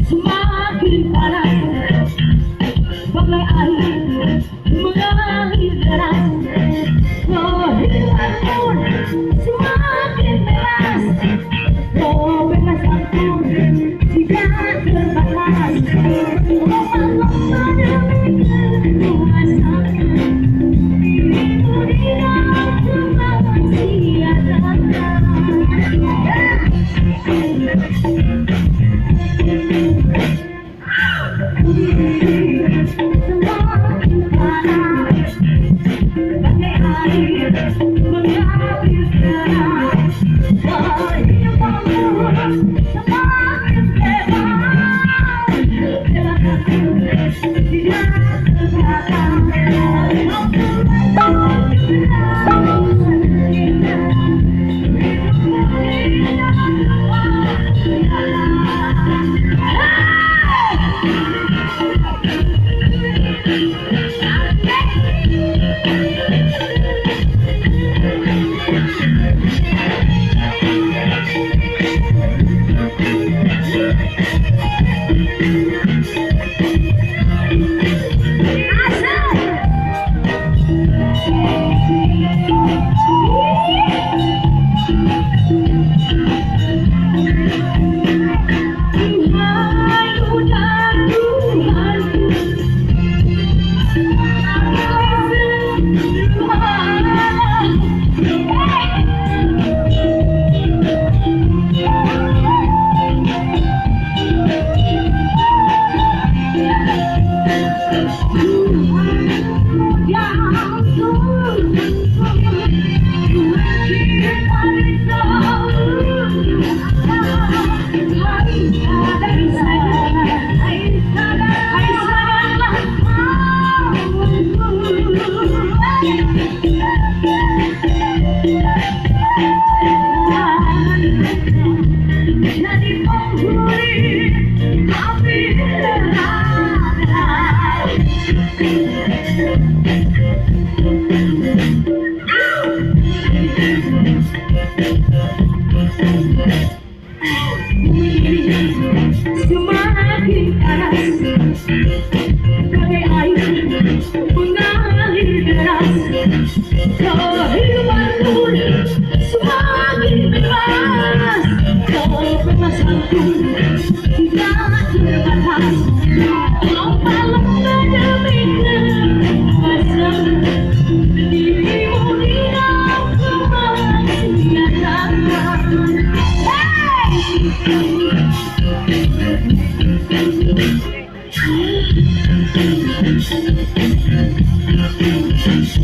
Semakin panas bagai air mengalir deras, kehidupan pun semakin deras. Kebebasan pun tidak terbatas, lomba-lomba demi kekuasaan, dirimu di dalam kemauan tiada. Semakin panas bagai air mengalir deras, kehidupan pun semakin bebas. Kebebasan pun tidak jadi penghuni api neraka. Semakin panas bagai air mengalir deras, kehidupan pun semakin bebas. Kebebasan pun tidak terbatas, lomba-lomba demi kebebasan, dirimu di dalam kemauan tiada.